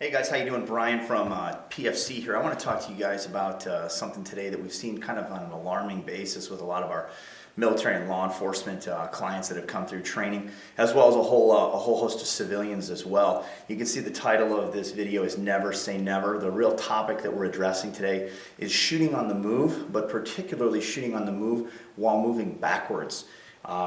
Hey guys, how you doing? Brian from PFC here. I want to talk to you guys about something today that we've seen kind of on an alarming basis with a lot of our military and law enforcement clients that have come through training, as well as a whole host of civilians as well. You can see the title of this video is Never Say Never. The real topic that we're addressing today is shooting on the move, but particularly shooting on the move while moving backwards.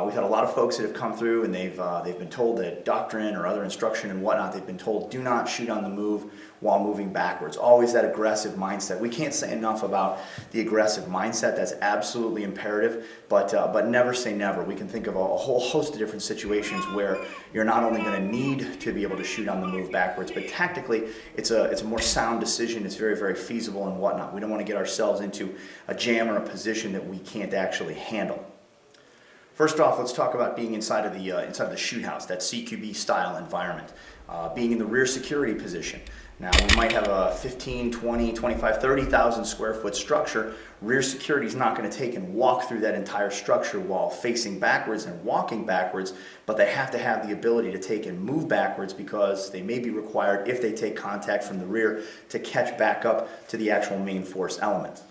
We've had a lot of folks that have come through and they've been told that doctrine or other instruction and whatnot, they've been told do not shoot on the move while moving backwards. Always that aggressive mindset. We can't say enough about the aggressive mindset. That's absolutely imperative, but never say never. We can think of a whole host of different situations where you're not only going to need to be able to shoot on the move backwards, but tactically it's a more sound decision. It's very, very feasible and whatnot. We don't want to get ourselves into a jam or a position that we can't actually handle. First off, let's talk about being inside of the shoot house, that CQB style environment. Being in the rear security position. Now, we might have a 15, 20, 25, 30,000 square foot structure. Rear security is not going to take and walk through that entire structure while facing backwards and walking backwards, but they have to have the ability to take and move backwards because they may be required, if they take contact from the rear, to catch back up to the actual main force element.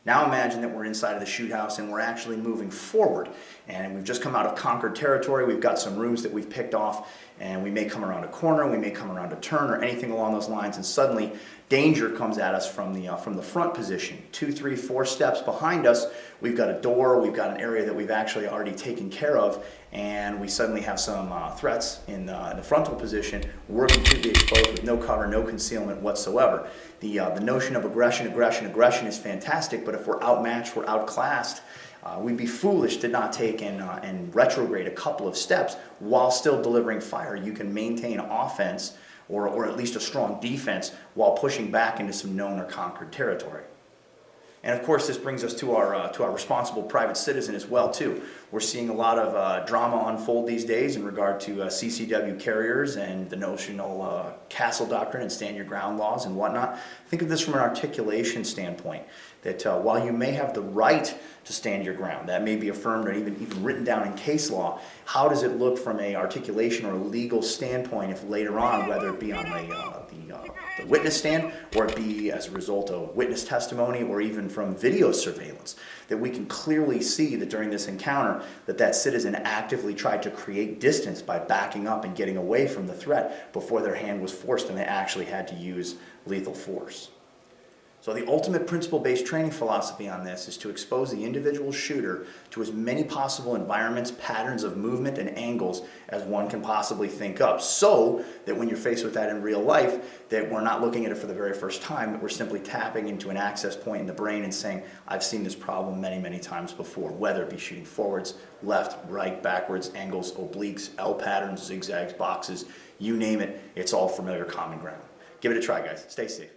Now imagine that we're inside of the shoot house and we're actually moving forward. And we've just come out of conquered territory. We've got some rooms that we've picked off, and we may come around a corner, we may come around a turn or anything along those lines, and suddenly danger comes at us from the front position. 2, 3, 4 steps behind us, we've got a door, we've got an area that we've actually already taken care of, and we suddenly have some threats in the frontal position. We're completely exposed with no cover, no concealment whatsoever. The notion of aggression is fantastic, but if we're outmatched, we're outclassed, we'd be foolish to not take and retrograde a couple of steps while still delivering fire. You can maintain offense or at least a strong defense while pushing back into some known or conquered territory. And of course, this brings us to our responsible private citizen as well too. We're seeing a lot of drama unfold these days in regard to CCW carriers and the notional castle doctrine and stand your ground laws and whatnot. Think of this from an articulation standpoint, that while you may have the right to stand your ground, that may be affirmed or even written down in case law, how does it look from an articulation or a legal standpoint if later on, whether it be on the witness stand or it be as a result of witness testimony or even from video surveillance, that we can clearly see that during this encounter that citizen actively tried to create distance by backing up and getting away from the threat before their hand was forced and they actually had to use lethal force. So the ultimate principle-based training philosophy on this is to expose the individual shooter to as many possible environments, patterns of movement, and angles as one can possibly think up, so that when you're faced with that in real life, that we're not looking at it for the very first time, that we're simply tapping into an access point in the brain and saying, I've seen this problem many, many times before, whether it be shooting forwards, left, right, backwards, angles, obliques, L patterns, zigzags, boxes, you name it, it's all familiar common ground. Give it a try, guys. Stay safe.